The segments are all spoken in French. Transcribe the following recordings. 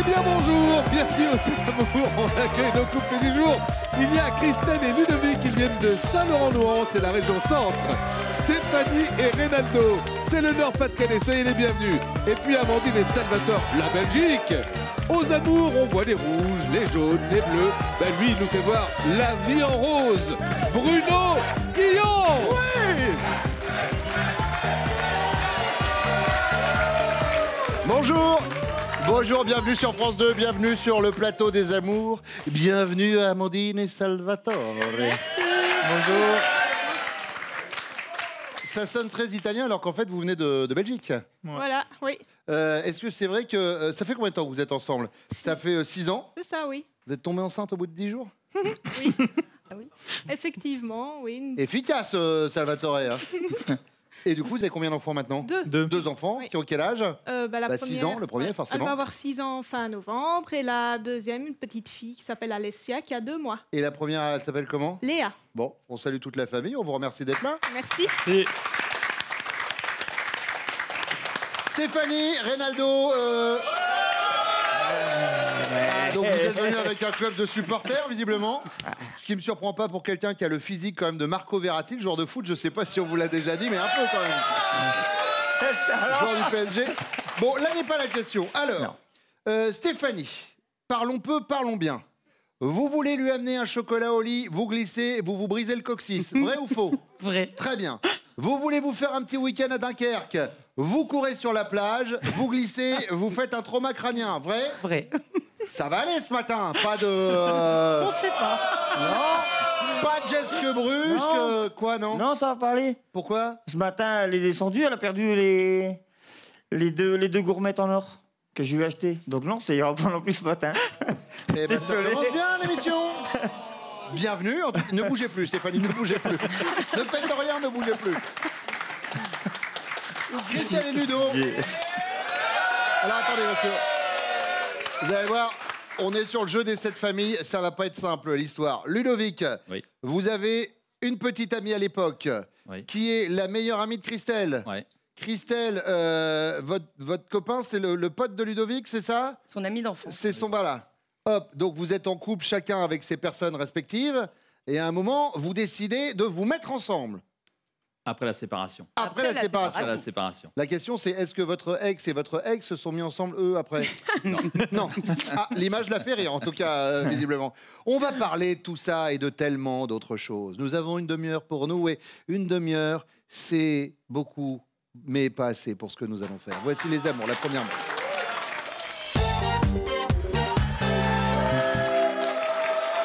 bien bonjour, bienvenue au 7 Amour, on accueille nos couples du jour. Il y a Christelle et Ludovic qui viennent de Saint-Laurent-Louan, c'est la région centre. Stéphanie et Reynaldo, c'est le Nord-Pas-de-Calais, soyez les bienvenus. Et puis Amandine et Salvatore, la Belgique. Aux amours, on voit les rouges, les jaunes, les bleus. Ben lui, il nous fait voir la vie en rose. Bruno Guillon. Oui. Bonjour. Bonjour, bienvenue sur France 2, bienvenue sur le plateau des amours. Bienvenue à Amandine et Salvatore. Merci. Bonjour. Ça sonne très italien alors qu'en fait vous venez de Belgique. Voilà, oui. Est-ce que c'est vrai que... ça fait combien de temps que vous êtes ensemble? Ça fait 6 ans? C'est ça, oui. Vous êtes tombée enceinte au bout de 10 jours? Oui. Ah oui. Effectivement, oui. Efficace, Salvatore. Hein. Et du coup, vous avez combien d'enfants maintenant? Deux enfants, oui. Qui ont quel âge? La première, 6 ans, le premier, forcément. Elle va avoir 6 ans fin novembre. Et la deuxième, une petite fille qui s'appelle Alessia, qui a 2 mois. Et la première, elle s'appelle comment? Léa. Bon, on salue toute la famille, on vous remercie d'être là. Merci. Et... Stéphanie, Reynaldo... donc vous êtes venu avec un club de supporters, visiblement. Ce qui ne me surprend pas pour quelqu'un qui a le physique quand même de Marco Verratti, le joueur de foot. Je ne sais pas si on vous l'a déjà dit, mais un peu quand même. Le joueur du PSG. Bon, là n'est pas la question. Alors, Stéphanie, parlons peu, parlons bien. Vous voulez lui amener un chocolat au lit, vous glissez, vous brisez le coccyx. Vrai ou faux? Vrai. Très bien. Vous voulez vous faire un petit week-end à Dunkerque, vous courez sur la plage, vous glissez, vous faites un trauma crânien. Vrai? Vrai. Ça va aller ce matin, pas de... On sait pas. Non. Pas de geste brusque, non. Quoi, non? Non, ça va pas aller. Pourquoi? Ce matin, elle est descendue, elle a perdu les deux gourmettes en or que je lui ai achetées. Donc non, ça ira pas non plus ce matin. Eh ben, ça commence bien l'émission. Bienvenue. Ne bougez plus, Stéphanie, ne bougez plus. Ne faites rien, ne bougez plus. Christelle et Ludo. Alors attendez, monsieur. Vous allez voir, on est sur le jeu des 7 familles. Ça va pas être simple, l'histoire. Ludovic, oui. Vous avez une petite amie à l'époque, oui, qui est la meilleure amie de Christelle. Oui. Christelle, votre copain, c'est le pote de Ludovic, c'est ça? Son ami d'enfance. C'est son, voilà. Hop, donc vous êtes en couple chacun avec ses personnes respectives, et à un moment, vous décidez de vous mettre ensemble. Après la séparation. Après la séparation. Après la séparation. La question, c'est est-ce que votre ex et votre ex se sont mis ensemble, eux, après? Non. Non. Ah, l'image l'a fait rire, en tout cas, visiblement. On va parler de tout ça et de tellement d'autres choses. Nous avons une demi-heure pour nous, et une demi-heure, c'est beaucoup, mais pas assez pour ce que nous allons faire. Voici les amours, la première.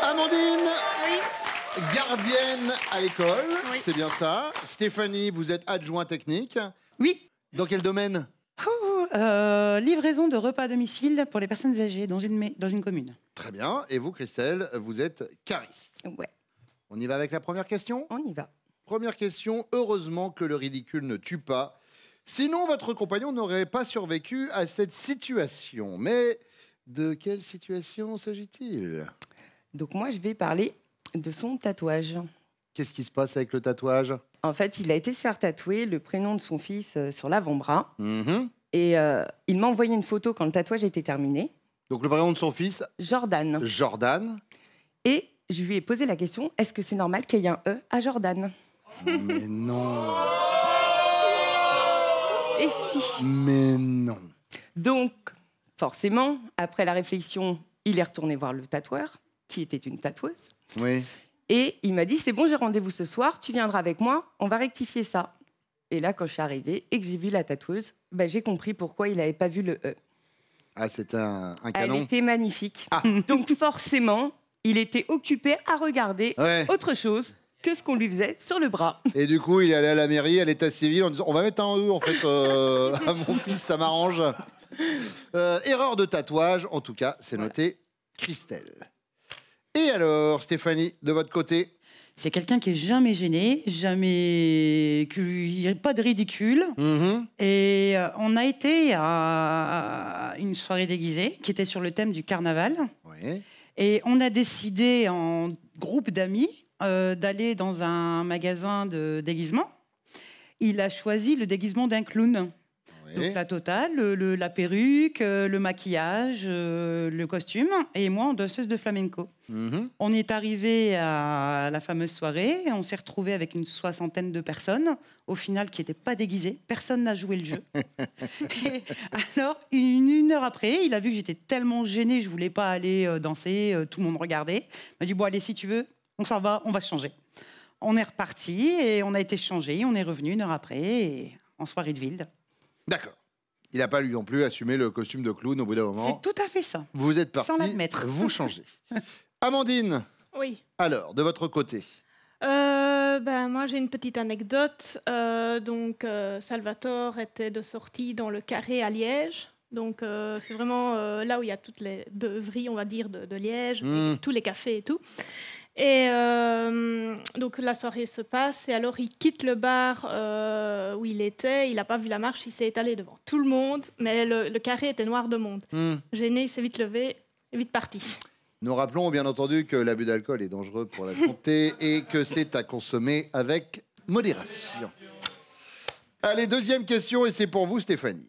Amandine, Oui. gardienne à l'école, Oui. C'est bien ça. Stéphanie, vous êtes adjoint technique. Oui. Dans quel domaine? Livraison de repas à domicile pour les personnes âgées dans une commune. Très bien. Et vous, Christelle, vous êtes cariste. Ouais, On y va avec la première question? on y va. Première question. Heureusement que le ridicule ne tue pas. Sinon, votre compagnon n'aurait pas survécu à cette situation. Mais de quelle situation s'agit-il? Donc moi, je vais parler de son tatouage. Qu'est-ce qui se passe avec le tatouage? En fait, il a été se faire tatouer le prénom de son fils sur l'avant-bras. Mhm. Et il m'a envoyé une photo quand le tatouage était terminé. Donc le prénom de son fils, Jordan. Jordan. Et je lui ai posé la question, est-ce que c'est normal qu'il y ait un E à Jordan? Mais non. Et si. Mais non. Donc, forcément, après la réflexion, il est retourné voir le tatoueur, qui était une tatoueuse. Oui. Et il m'a dit, c'est bon, j'ai rendez-vous ce soir, tu viendras avec moi, on va rectifier ça. Et là, quand je suis arrivée et que j'ai vu la tatoueuse, j'ai compris pourquoi il n'avait pas vu le E. Ah, c'est un Elle canon. était magnifique. Ah. Donc forcément, il était occupé à regarder Ouais. autre chose que ce qu'on lui faisait sur le bras. Et du coup, il est allé à la mairie, à l'état civil, en disant on va mettre un E en fait à mon fils, ça m'arrange. Erreur de tatouage, en tout cas, c'est noté Christelle. Et alors, Stéphanie, de votre côté? C'est quelqu'un qui est jamais gêné, jamais... Il n'y a pas de ridicule. Mhm. Et on a été à une soirée déguisée qui était sur le thème du carnaval. Oui. Et on a décidé en groupe d'amis d'aller dans un magasin de déguisement. Il a choisi le déguisement d'un clown. Oui. Donc la totale, la perruque, le maquillage, le costume, et moi en danseuse de flamenco. Mhm. On est arrivé à la fameuse soirée, et on s'est retrouvé avec une 60aine de personnes, au final qui n'étaient pas déguisées, personne n'a joué le jeu. Et alors, une heure après, il a vu que j'étais tellement gênée, je ne voulais pas aller danser, tout le monde regardait. Il m'a dit, bon allez, si tu veux, on s'en va, on va changer. On est reparti, et on a été changé, on est revenu une heure après, et en soirée de ville. D'accord. Il n'a pas lui non plus assumé le costume de clown au bout d'un moment. C'est tout à fait ça. Vous êtes parti, sans l'admettre. vous changez. Amandine, Oui. alors, de votre côté. Moi, j'ai une petite anecdote. Salvatore était de sortie dans le Carré à Liège. Donc, c'est vraiment là où il y a toutes les beuveries, on va dire, de Liège, tous les cafés et tout. Et donc, la soirée se passe. Et alors, il quitte le bar où il était. Il n'a pas vu la marche. Il s'est étalé devant tout le monde. Mais le carré était noir de monde. Gêné, il s'est vite levé et vite parti. Nous rappelons bien entendu que l'abus d'alcool est dangereux pour la santé et que c'est à consommer avec modération. Allez, deuxième question, et c'est pour vous, Stéphanie.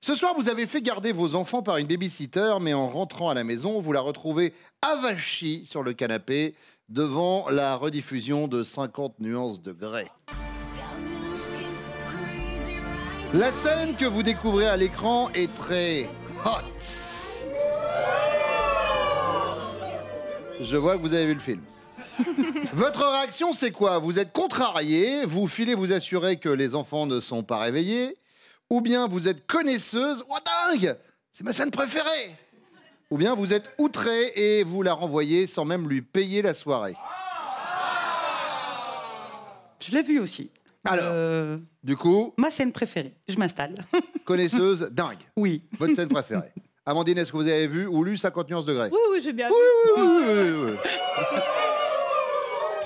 Ce soir, vous avez fait garder vos enfants par une baby-sitter, mais en rentrant à la maison, vous la retrouvez avachie sur le canapé devant la rediffusion de 50 nuances de Grey. La scène que vous découvrez à l'écran est très hot. Je vois que vous avez vu le film. Votre réaction, c'est quoi? Vous êtes contrarié, vous filez vous assurer que les enfants ne sont pas réveillés, ou bien vous êtes connaisseuse, oh dingue, c'est ma scène préférée, ou bien vous êtes outré et vous la renvoyez sans même lui payer la soirée. Je l'ai vu aussi. Alors, du coup, ma scène préférée, je m'installe. connaisseuse, dingue. Oui. Votre scène préférée. Amandine, est-ce que vous avez vu ou lu 50 nuances de Grey? Oui, j'ai bien vu. Oui.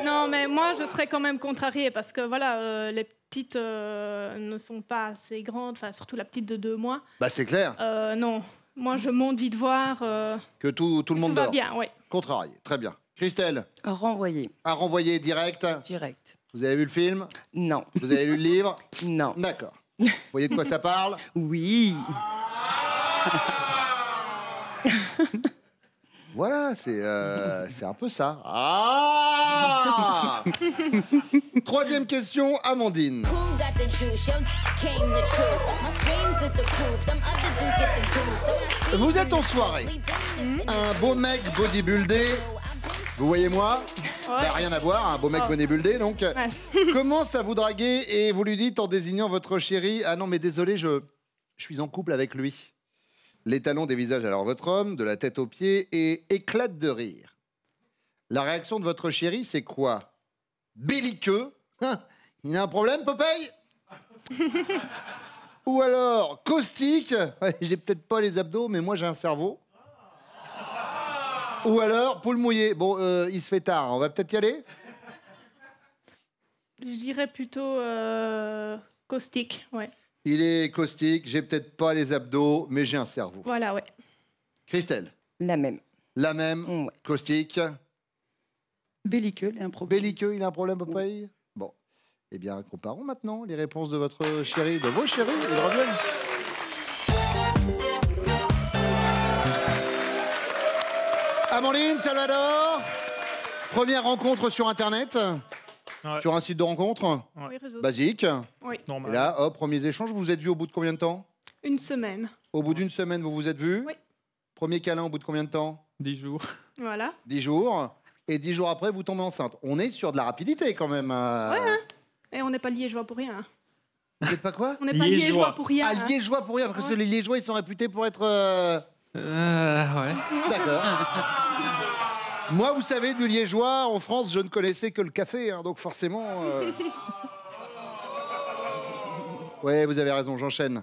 Non, mais moi, je serais quand même contrariée parce que voilà, les petites ne sont pas assez grandes, enfin surtout la petite de 2 mois. Bah c'est clair. Non, moi je monte vite voir. Que tout le monde Tout va dort. bien, oui. Contrarié, très bien. Christelle, Renvoyé, à renvoyer direct. direct. Vous avez vu le film? Non. Vous avez lu le livre? Non. D'accord. Vous voyez de quoi ça parle? Oui. Voilà, c'est un peu ça. Ah! Troisième question, Amandine. Vous êtes en soirée. Un beau mec bodybuildé. Vous voyez moi? Ouais. Rien à voir, un beau mec bodybuildé donc. Ouais. Commence à vous draguer et vous lui dites en désignant votre chéri: ah non mais désolé, je suis en couple avec lui. Les talons dévisagent alors votre homme, de la tête aux pieds, et éclate de rire. La réaction de votre chéri, c'est quoi? Belliqueux? Hein, il a un problème, Popeye? Ou alors caustique? Ouais, j'ai peut-être pas les abdos, mais moi j'ai un cerveau. Ou alors poule mouillée. Bon, il se fait tard, on va peut-être y aller? Je dirais plutôt caustique, ouais. Il est caustique, j'ai peut-être pas les abdos, mais j'ai un cerveau. Voilà, ouais. Christelle, La même. la même, Ouais. caustique. Belliqueux, il a un problème. Belliqueux, il a un problème, Popeye? Bon. Eh bien, comparons maintenant les réponses de votre chéri, de vos chéris. Ils reviennent. Amandine, Salvador, première rencontre sur Internet, Ouais. sur un site de rencontre, Oui, réseau. basique. Oui. Et Normal. là, hop, premiers échanges, vous vous êtes vus au bout de combien de temps? Une semaine. Au bout d'une semaine, vous vous êtes vus? Oui. Premier câlin au bout de combien de temps? 10 jours. Voilà. 10 jours. Et 10 jours après, vous tombez enceinte. On est sur de la rapidité quand même. Et on n'est pas liégeois pour rien. Vous n'êtes pas quoi? On n'est pas Liégeois. liégeois pour rien. Ah, hein. liégeois pour rien, parce que Ouais. les liégeois, ils sont réputés pour être... Ouais. D'accord. Moi, vous savez, du liégeois, en France, je ne connaissais que le café, hein, donc forcément... Ouais, vous avez raison, j'enchaîne.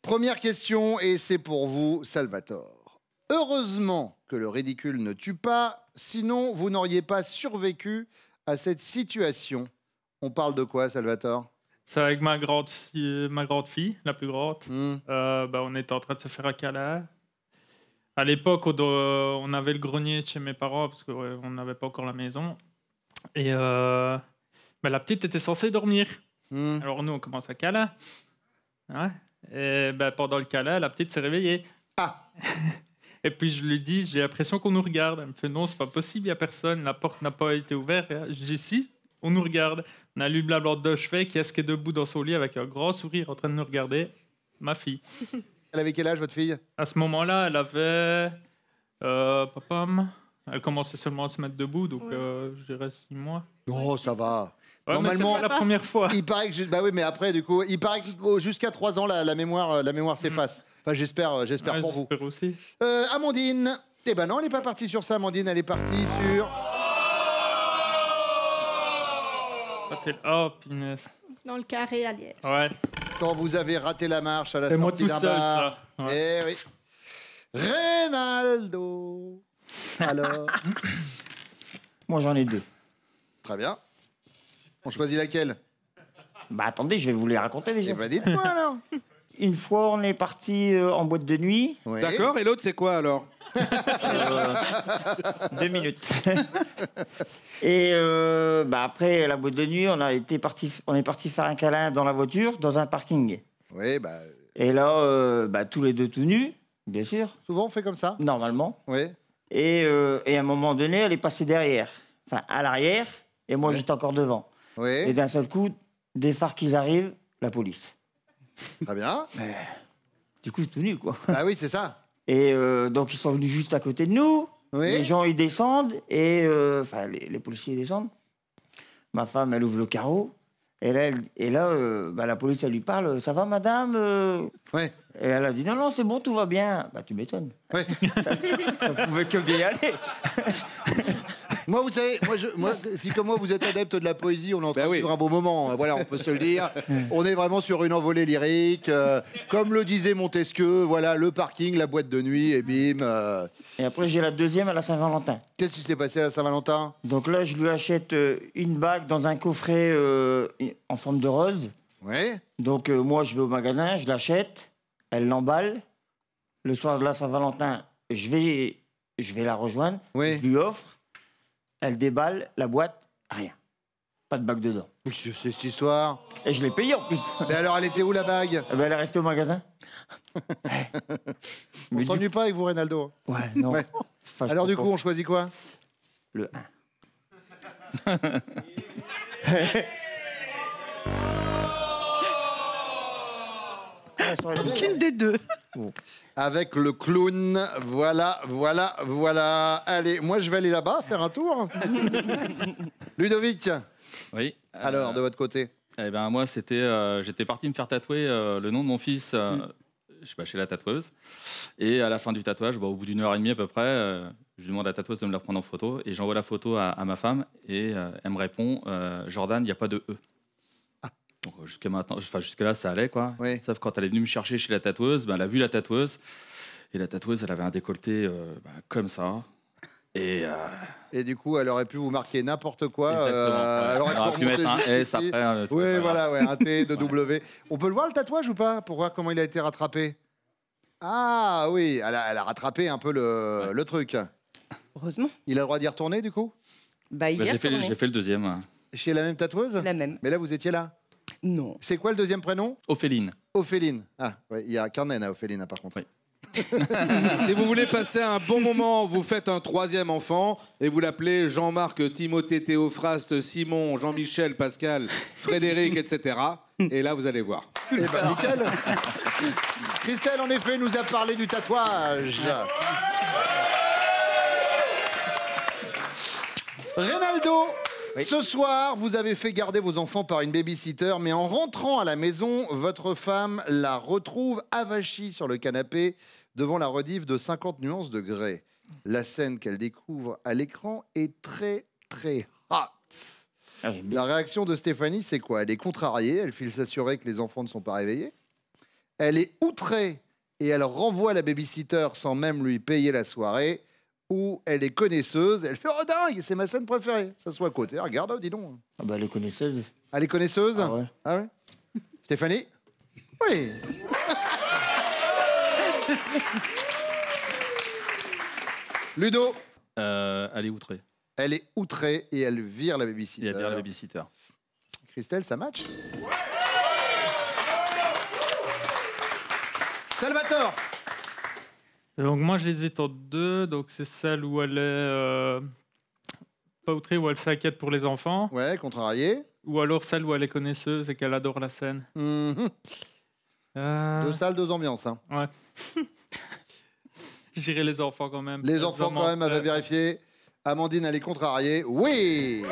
Première question, et c'est pour vous, Salvatore. Heureusement que le ridicule ne tue pas, sinon vous n'auriez pas survécu à cette situation. On parle de quoi, Salvatore? C'est avec ma grande fille, la plus grande. Hmm. On était en train de se faire un câlin. À l'époque, on avait le grenier chez mes parents parce qu'on n'avait pas encore la maison. Et la petite était censée dormir. Hmm. Alors nous, on commence à câlin. Ouais. Et ben, pendant le câlin, la petite s'est réveillée. Ah. Et puis je lui dis, j'ai l'impression qu'on nous regarde. Elle me fait, non, c'est pas possible, il n'y a personne, la porte n'a pas été ouverte. Je dis, si, on nous regarde. On allume la lampe de chevet, qui est debout dans son lit avec un grand sourire en train de nous regarder. Ma fille. Elle avait quel âge, votre fille? À ce moment-là, elle avait... elle commençait seulement à se mettre debout, donc je dirais 6 mois. Oh, ça va. Ouais, Normalement, mais c'est pas la première fois. Il paraît que bah oui, mais après du coup, il paraît que jusqu'à 3 ans la mémoire s'efface. Enfin, j'espère Ouais, pour vous. j'espère aussi. Amandine, eh ben non, elle n'est pas partie sur ça. Amandine, elle est partie sur. Oh, punaise. Dans le carré à Liège. Ouais. Quand vous avez raté la marche à la C'est moi sortie tout d'un seul, bar. ça. Ouais. Eh oui. Reynaldo. Alors. Moi, j'en ai 2. Très bien. On choisit laquelle? Bah attendez, je vais vous les raconter déjà. Eh ben dites-moi alors. Une fois, on est parti en boîte de nuit. Oui. D'accord, et l'autre, c'est quoi alors? 2 minutes. Et bah après la boîte de nuit, on est parti faire un câlin dans la voiture, dans un parking. Oui, bah. Et là, bah, tous les deux tout nus, bien sûr, Souvent on fait comme ça. normalement. Oui. Et à un moment donné, elle est passée derrière, enfin à l'arrière, et moi j'étais encore devant. Oui. Et d'un seul coup, des phares qui arrivent, la police. Très bien. Du coup, tout nu, quoi. Ah oui, c'est ça. Et donc, ils sont venus juste à côté de nous. Oui. Les gens, ils descendent. Et enfin, les policiers descendent. Ma femme, elle ouvre le carreau. Et là, bah, la police, elle lui parle. Ça va, madame? Oui. Et elle a dit non, non, c'est bon, tout va bien. Bah, tu m'étonnes. Oui. Ça pouvait que bien aller. Moi, vous savez, si comme moi vous êtes adepte de la poésie, on est en train Ben de oui. vivre un beau moment. Voilà, on peut se le dire. On est vraiment sur une envolée lyrique. Comme le disait Montesquieu, voilà, le parking, la boîte de nuit, et bim. Et après, j'ai la deuxième à la Saint-Valentin. Qu'est-ce qui s'est passé à Saint-Valentin? Donc là, je lui achète une bague dans un coffret en forme de rose. Oui. Donc moi, je vais au magasin, je l'achète, elle l'emballe. Le soir de la Saint-Valentin, je vais la rejoindre, Oui. je lui offre, elle déballe la boîte, rien. Pas de bague dedans. Oui, c'est cette histoire. Et je l'ai payée en plus. Mais alors, elle était où la bague? Eh ben, elle est restée au magasin. On s'ennuie pas avec vous, Reynaldo? Ouais, non. Ouais. Enfin, je Alors, du coup, comprends. on choisit quoi? Le 1. Aucune des deux. Avec le clown. Voilà, voilà, voilà. Allez, moi, je vais aller là-bas faire un tour. Ludovic, Oui. alors, de votre côté? Eh ben, moi, c'était, j'étais parti me faire tatouer le nom de mon fils chez la tatoueuse. Et à la fin du tatouage, au bout d'une heure et demie à peu près, je lui demande à la tatoueuse de me la prendre en photo. Et j'envoie la photo à ma femme. Et elle me répond, Jordan, il n'y a pas de E. Donc, jusque-là, ça allait, quoi. Oui. Sauf quand elle est venue me chercher chez la tatoueuse, elle a vu la tatoueuse. Et la tatoueuse, elle avait un décolleté comme ça. Et du coup, elle aurait pu vous marquer n'importe quoi. exactement. Elle aurait pu pu mettre un remonter S jusqu'ici. après. c'est Oui, pas grave. voilà, ouais, un T, de W. On peut le voir, le tatouage, ou pas? Pour voir comment il a été rattrapé. Ah oui, elle a rattrapé un peu le truc. Heureusement. Il a le droit d'y retourner, du coup? Bah, hier, J'ai fait le deuxième. Chez la même tatoueuse? la même. Mais là, vous étiez là. Non. C'est quoi le deuxième prénom? Ophéline. Ophéline. Ah, ouais, il y a Carmen à Ophéline, par contre. Oui. Si vous voulez passer un bon moment, vous faites un 3e enfant et vous l'appelez Jean-Marc, Timothée, Théophraste, Simon, Jean-Michel, Pascal, Frédéric, etc. Et là, vous allez voir. Eh ben, nickel. Christelle, en effet, nous a parlé du tatouage. Reynaldo, ce soir, vous avez fait garder vos enfants par une babysitter, mais en rentrant à la maison, votre femme la retrouve avachie sur le canapé devant la rediff de 50 nuances de grès. La scène qu'elle découvre à l'écran est très, très hot. Ah, j'aime bien. La réaction de Stéphanie, c'est quoi? Elle est contrariée, elle file s'assurer que les enfants ne sont pas réveillés. Elle est outrée et elle renvoie la babysitter sans même lui payer la soirée. Ou elle est connaisseuse, elle fait « Oh dingue, c'est ma scène préférée !» Ça soit à côté, regarde, oh, dis donc. Ah bah, les connaisseuses. Elle est connaisseuse? Ah ouais. Ah ouais? Stéphanie? Oui. Ludo? Elle est outrée. Elle est outrée et elle vire la Il babysitter. y a bien la babysitter. Christelle, ça match? Salvatore. Donc moi, je hésite entre deux. Donc c'est celle où elle est pas outrée, où elle s'inquiète pour les enfants. Ouais, contrarié. Ou alors celle où elle est connaisseuse et qu'elle adore la scène. Mhm. Deux salles, deux ambiances. Hein. Ouais. J'irai les enfants quand même. Les enfants quand même avaient vérifié. Amandine, elle est contrariée. Oui.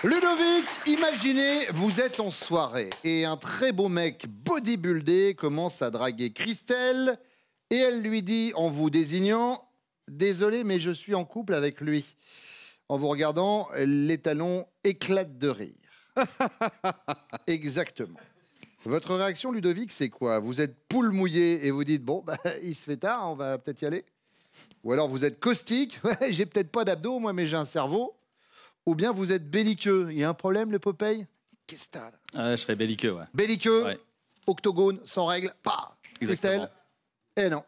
Ludovic, imaginez, vous êtes en soirée et un très beau mec bodybuildé commence à draguer Christelle et elle lui dit en vous désignant « Désolé, mais je suis en couple avec lui ». En vous regardant, les talons éclatent de rire. Exactement. Votre réaction, Ludovic, c'est quoi? Vous êtes poule mouillée et vous dites « Bon, bah, il se fait tard, on va peut-être y aller ». Ou alors vous êtes caustique « Ouais, j'ai peut-être pas d'abdos, moi, mais j'ai un cerveau ». Ou bien vous êtes belliqueux. Il y a un problème, le Popeye? Qu'est-ce que t'as là? Je serais belliqueux, ouais. Belliqueux, Ouais. octogone, sans règles, pas. Christelle? Eh non.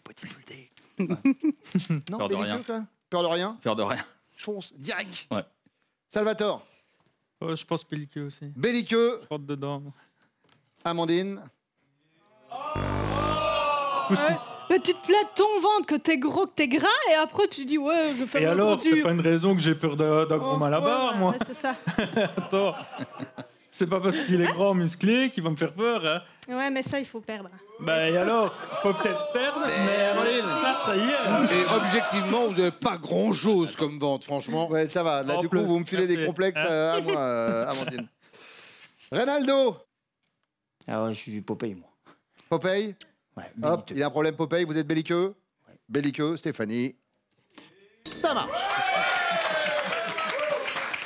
Bodybuildé. Non, Peur de belliqueux, rien. toi? Peur de rien? Peur de rien. Je fonce, direct. Ouais. Salvatore? Je pense pelliqueux aussi. Belliqueux, Je rentre dedans. moi. Amandine? Mais tu te plains de ton ventre, que t'es gros, que t'es gras, et après tu dis ouais, je fais Et mon alors, c'est dur. pas une raison que j'ai peur d'un gros malabar, moi. Ouais, c'est ça. Attends. C'est pas parce qu'il est grand, musclé, qu'il va me faire peur. Hein. Ouais, mais ça, il faut perdre. Bah, et alors, faut peut-être perdre, mais Amandine. ça y est. Hein. Et objectivement, vous n'avez pas grand-chose comme ventre, franchement. Ouais, ça va. Là, En du plus, coup, vous me filez des merci. complexes à moi, Amandine. Reynaldo? Ah ouais, je suis du Popeye, moi. Popeye? Ouais, Hop, belliqueux. il y a un problème, Popeye, vous êtes belliqueux? Belliqueux, Stéphanie. Ça marche.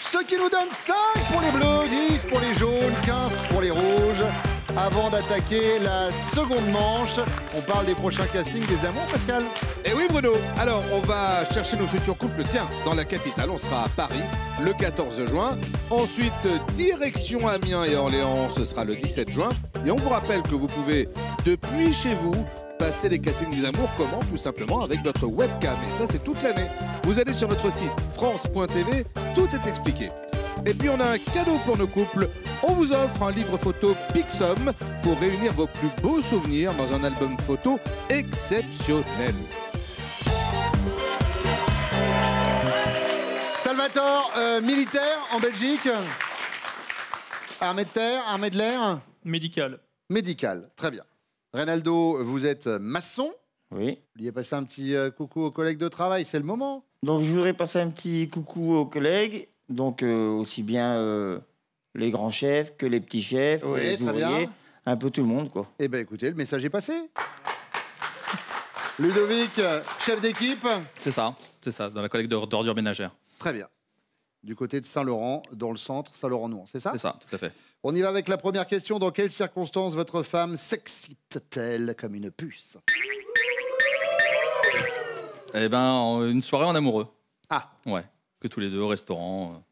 Ce qui nous donne 5 pour les bleus, 10 pour les jaunes, 15 pour les rouges. Avant d'attaquer la seconde manche, on parle des prochains castings des amours, Pascal. Et oui, Bruno. Alors, on va chercher nos futurs couples, tiens, dans la capitale. On sera à Paris le 14 juin. Ensuite, direction Amiens et Orléans, ce sera le 17 juin. Et on vous rappelle que vous pouvez, depuis chez vous, passer les castings des amours. Comment? Tout simplement avec votre webcam. Et ça, c'est toute l'année. Vous allez sur notre site france.tv, tout est expliqué. Et puis, on a un cadeau pour nos couples. On vous offre un livre photo Pixum pour réunir vos plus beaux souvenirs dans un album photo exceptionnel. Salvatore, militaire en Belgique. Armée de terre, armée de l'air. Médical. Médical, très bien. Reynaldo, vous êtes maçon. Oui. Vous vouliez passer un petit coucou aux collègues de travail, c'est le moment. Donc, je voudrais passer un petit coucou aux collègues. Donc, aussi bien les grands chefs que les petits chefs, Oui, les très ouvriers, bien. un peu tout le monde, quoi. Eh bien, écoutez, le message est passé. Ludovic, chef d'équipe. C'est ça, dans la collecte d'ordures ménagères. Très bien. Du côté de Saint-Laurent, dans le centre, Saint-Laurent-Nouan, c'est ça? C'est ça, tout à fait. On y va avec la première question. Dans quelles circonstances votre femme s'excite-t-elle comme une puce? Eh ben, une soirée en amoureux. Ah, Ouais, que tous les deux au restaurant.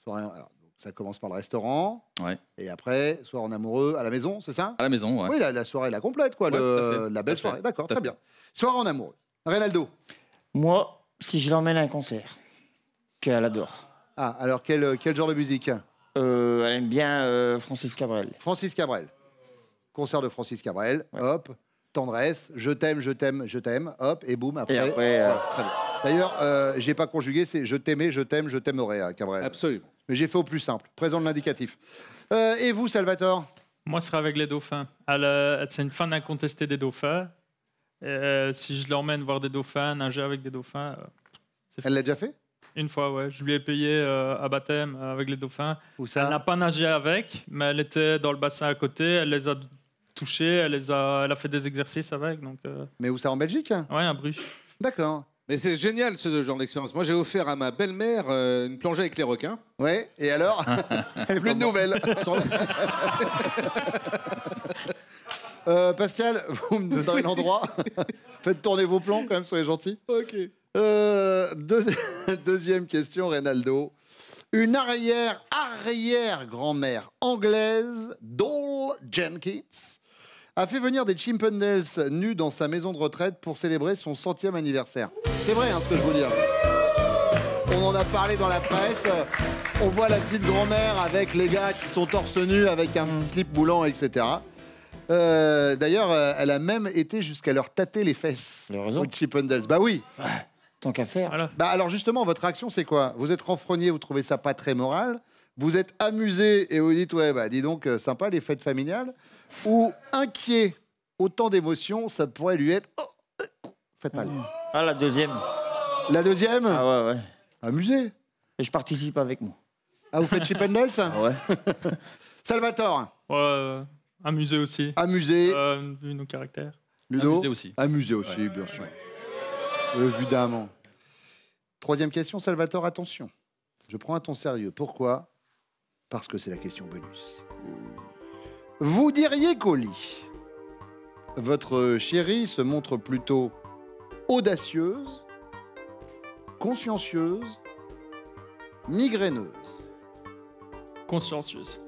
soirée, alors, donc, ça commence par le restaurant. Ouais. Et après, soir en amoureux à la maison, c'est ça? À la maison, ouais. Oui, la soirée, la complète, quoi. Ouais, tout à fait. La Tout belle à fait. soirée. D'accord, Tout à très fait. bien. Soirée en amoureux. Reynaldo. Moi, si je l'emmène à un concert, qu'elle adore. Ah, alors quel genre de musique? Elle aime bien Francis Cabrel. Francis Cabrel. Concert de Francis Cabrel. Ouais. Hop. Tendresse. Je t'aime, je t'aime, je t'aime. Hop. Et boum, après. Et après, voilà, très bien. D'ailleurs, j'ai pas conjugué, c'est je t'aimais, je t'aime, je t'aimerais, à Cabrel. Absolument. Mais j'ai fait au plus simple. Présent de l'indicatif. Et vous, Salvatore? Moi, ce sera avec les dauphins. C'est une fan incontestée des dauphins. Si je l'emmène voir des dauphins, nager avec des dauphins, c'est Elle l'a déjà fait? une fois, ouais. Je lui ai payé à baptême avec les dauphins. Où Elle n'a ça? pas nagé avec, mais elle était dans le bassin à côté. Elle les a touchés, elle a fait des exercices avec. Donc, Mais où ça, en Belgique? ouais, un bruit. D'accord. Mais c'est génial ce genre d'expérience. Moi, j'ai offert à ma belle-mère une plongée avec les requins. Ouais, et alors? Plus de nouvelles. Pascal, vous me donnez l'endroit. Faites tourner vos plans quand même, soyez gentils. Ok. Deuxième question, Reynaldo. Une arrière-grand-mère anglaise, Dole Jenkins, a fait venir des Chippendales nus dans sa maison de retraite pour célébrer son 100e anniversaire. C'est vrai, hein, ce que je veux dire. On en a parlé dans la presse. On voit la petite grand-mère avec les gars qui sont torse nu avec un petit slip moulant, etc. D'ailleurs, elle a même été jusqu'à leur tâter les fesses. Heureusement. Aux Chippendales. Bah oui. Tant qu'à faire. Voilà. Bah alors justement, votre réaction, c'est quoi? Vous êtes renfrogné, vous trouvez ça pas très moral. Vous êtes amusé et vous dites, ouais, bah dis donc, sympa les fêtes familiales. Ou inquiet, autant d'émotions, ça pourrait lui être fatal. Ah, la deuxième. La deuxième, Ah ouais. amusé. Et je participe avec moi. Ah, vous faites Chippendales? Ah ouais. Salvatore, Ouais, amusé aussi. amusé. Vu nos caractères. Ludo, Amusé aussi. Amusé aussi, bien sûr. Évidemment. Troisième question, Salvatore, attention. Je prends à ton sérieux. Pourquoi? Parce que c'est la question bonus. Vous diriez qu'au lit, votre chérie se montre plutôt audacieuse, consciencieuse, migraineuse, Consciencieuse.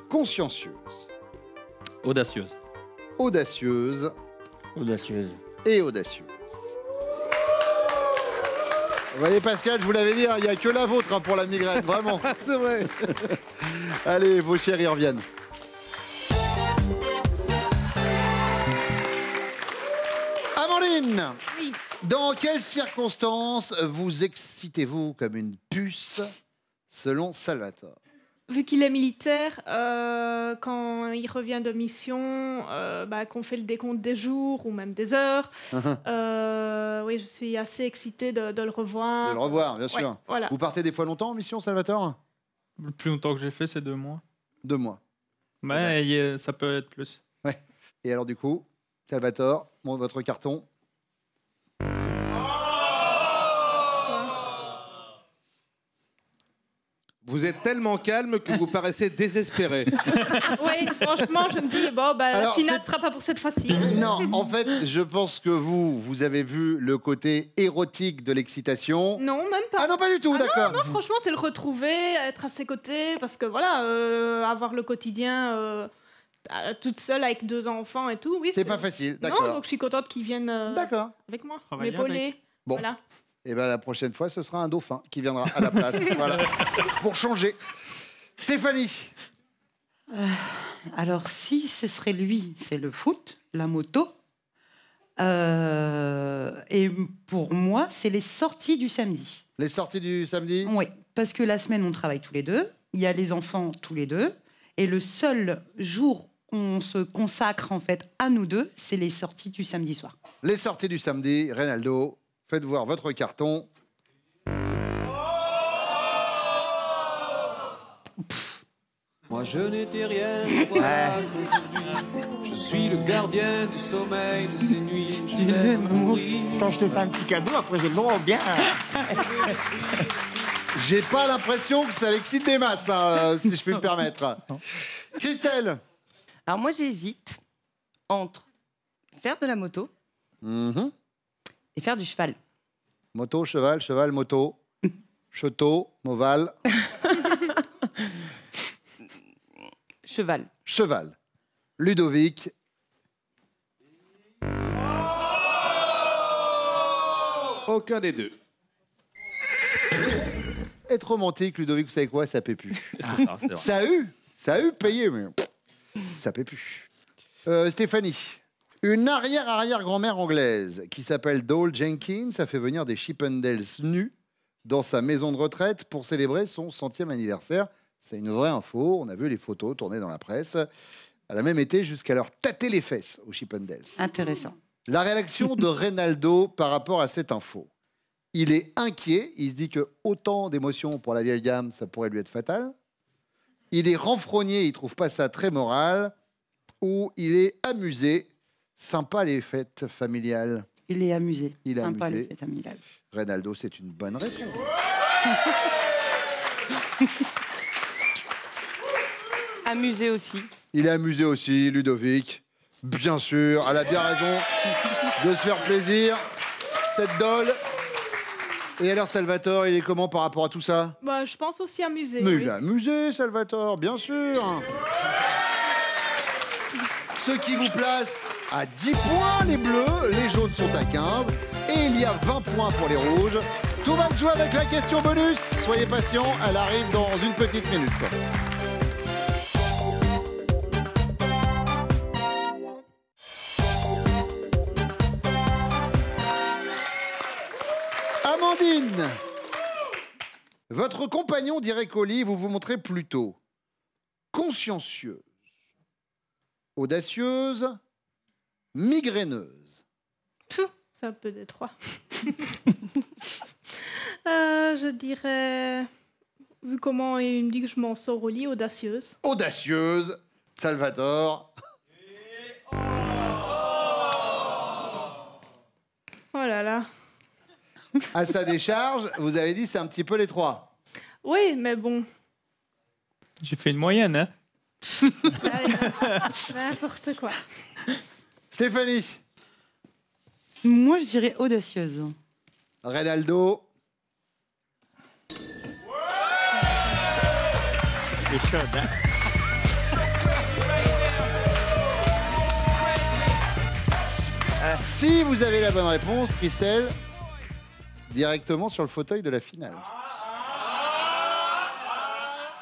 consciencieuse, Audacieuse. audacieuse Audacieuse. et audacieuse. Vous voyez, Pascal, je vous l'avais dit, il n'y a que la vôtre pour la migraine, vraiment. C'est vrai. Allez, vos chéris reviennent. Amandine, Oui. dans quelles circonstances vous excitez-vous comme une puce, selon Salvatore? Vu qu'il est militaire, quand il revient de mission, qu'on fait le décompte des jours ou même des heures, oui, je suis assez excitée de le revoir. De le revoir, bien sûr. Ouais, voilà. Vous partez des fois longtemps en mission, Salvatore? Le plus longtemps que j'ai fait, c'est 2 mois. 2 mois. Mais ça peut être plus. Ouais. Et alors, du coup, Salvatore, votre carton. Vous êtes tellement calme que vous paraissez désespéré. Oui, franchement, je me dis, la Alors, finale c'est- ne sera pas pour cette fois-ci. Non, en fait, je pense que vous avez vu le côté érotique de l'excitation. Non, même pas. Ah non, pas du tout, d'accord. Non, franchement, c'est le retrouver, être à ses côtés, parce que voilà, avoir le quotidien toute seule avec 2 enfants et tout, oui. C'est pas facile, Non, d'accord. donc je suis contente qu'ils viennent D'accord. avec moi, Travailler m'épauler. avec. Bon. Voilà. Et bien la prochaine fois, ce sera un dauphin qui viendra à la place. Voilà. Pour changer. Stéphanie. Alors, si ce serait lui, c'est le foot, la moto. Et pour moi, c'est les sorties du samedi. Les sorties du samedi? Oui, parce que la semaine, on travaille tous les deux. Il y a les enfants tous les deux. Et le seul jour où on se consacre en fait à nous deux, c'est les sorties du samedi soir. Les sorties du samedi, Reynaldo, faites voir votre carton. Moi je n'étais rien, voilà qu'aujourd'hui je suis le gardien du sommeil de ces nuits. Je vais mourir. Quand je te fais un petit cadeau, après j'ai le droit au bien. J'ai pas l'impression que ça l'excite des masses, hein, si je puis me permettre. Christelle. Alors moi, j'hésite entre faire de la moto Mhm. et faire du cheval. Moto, cheval, cheval, moto. Cheto, moval, Cheval. cheval. Ludovic. Aucun des deux. Être romantique, Ludovic, vous savez quoi? Ça paie plus. C'est ça, c'est vrai. Ça a eu payé, mais ça paie plus. Stéphanie. Une arrière-arrière-grand-mère anglaise qui s'appelle Dole Jenkins a fait venir des Chippendales nus dans sa maison de retraite pour célébrer son 100e anniversaire. C'est une vraie info. On a vu les photos tournées dans la presse. Elle a même été jusqu'à leur tâter les fesses aux Chippendales. Intéressant. La réaction de Reynaldo par rapport à cette info. Il est inquiet. Il se dit que autant d'émotions pour la vieille dame, ça pourrait lui être fatal. Il est renfrogné. Il trouve pas ça très moral. Ou il est amusé. Sympa les fêtes familiales. Il est amusé. Il est Sympa amusé. les fêtes familiales. Reynaldo, c'est une bonne réponse. Amusé aussi. Il est amusé aussi, Ludovic. Bien sûr, elle a bien raison de se faire plaisir. Cette Dole. Et alors, Salvatore, il est comment par rapport à tout ça? Je pense aussi amusé. Mais oui. il est amusé, Salvatore, bien sûr. Ce qui vous place à 10 points, les bleus. Les jaunes sont à 15. Et il y a 20 points pour les rouges. Tout va se jouer avec la question bonus. Soyez patients, elle arrive dans une petite minute. Amandine, votre compagnon dirait qu'au lit, vous vous montrez plutôt consciencieuse, audacieuse, migraineuse. C'est un peu des trois. Je dirais, vu comment il me dit que je m'en sors au lit, audacieuse. Audacieuse, Salvatore. Oh là là. À sa décharge, vous avez dit c'est un petit peu les trois. Oui, mais bon. J'ai fait une moyenne, hein. Allez, n'importe quoi. Stéphanie. Moi, je dirais audacieuse. Reynaldo. C'est chaud, hein. Si vous avez la bonne réponse, Christelle, directement sur le fauteuil de la finale.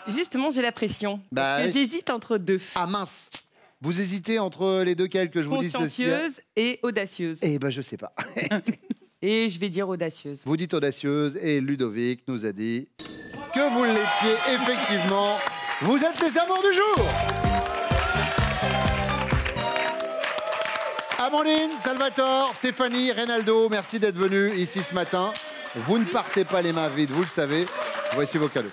Justement, j'ai la pression. Bah, Parce que j'hésite entre deux. Ah mince. Vous hésitez entre les deux quelles que je vous dis, Cécilia? Consciencieuse et audacieuse. Eh ben, je sais pas. Et je vais dire audacieuse. Vous dites audacieuse et Ludovic nous a dit que vous l'étiez effectivement. Vous êtes les amours du jour. Amandine, Salvatore, Stéphanie, Reynaldo, merci d'être venus ici ce matin. Vous ne partez pas les mains vides, vous le savez. Voici vos cadeaux.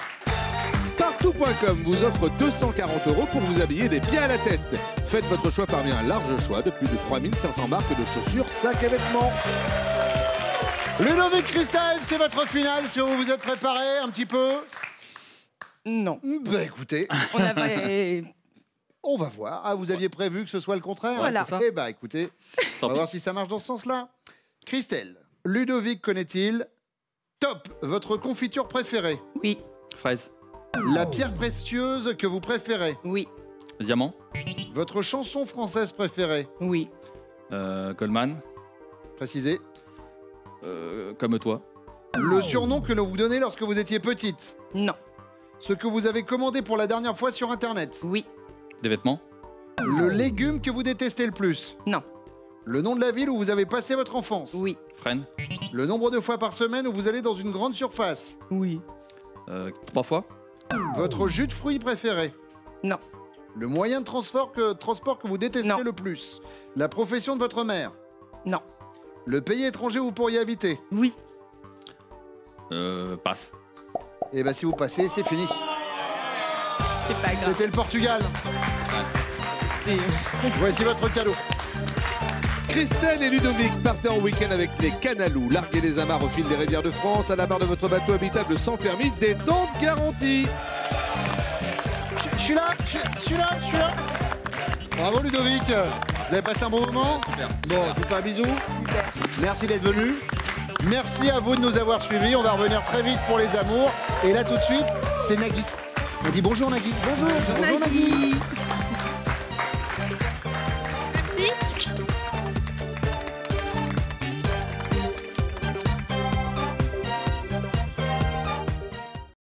Spartou.com vous offre 240 € pour vous habiller des pieds à la tête. Faites votre choix parmi un large choix de plus de 3500 marques de chaussures, sacs et vêtements. Ludovic, Christelle, c'est votre finale. Si vous vous êtes préparés un petit peu? Non. Bah écoutez, On avait... on va voir. Ah, vous aviez prévu que ce soit le contraire? Voilà. C'est ça. Eh bah écoutez, on va voir si ça marche dans ce sens-là. Christelle, Ludovic connaît-il? Top, votre confiture préférée? Oui, Fraise. La pierre précieuse que vous préférez? oui, Diamant. Votre chanson française préférée? oui. Goldman. Précisez. Comme toi. Le surnom que l'on vous donnait lorsque vous étiez petite? Non, Ce que vous avez commandé pour la dernière fois sur Internet? oui, Des vêtements. Le légume que vous détestez le plus? non, Le nom de la ville où vous avez passé votre enfance? oui, Fresnes. Le nombre de fois par semaine où vous allez dans une grande surface? oui, 3 fois. Votre jus de fruits préféré? non, Le moyen de transport que vous détestez Non. le plus? La profession de votre mère? non, Le pays étranger où vous pourriez habiter? oui. Passe. Et bien si vous passez, c'est fini. C'est pas grave. C'était le Portugal. C'est- Voici votre cadeau. Christelle et Ludovic partez en week-end avec les Canalous. Larguez les amarres au fil des rivières de France. À la barre de votre bateau habitable sans permis, détente garantie. Je suis là, je suis là. Bravo Ludovic. Vous avez passé un bon moment? Super. Bon, je vous fais un bisou. Merci d'être venu. Merci à vous de nous avoir suivis. On va revenir très vite pour les amours. Et là tout de suite, c'est Nagui. On dit bonjour Nagui. Bonjour. Nagui.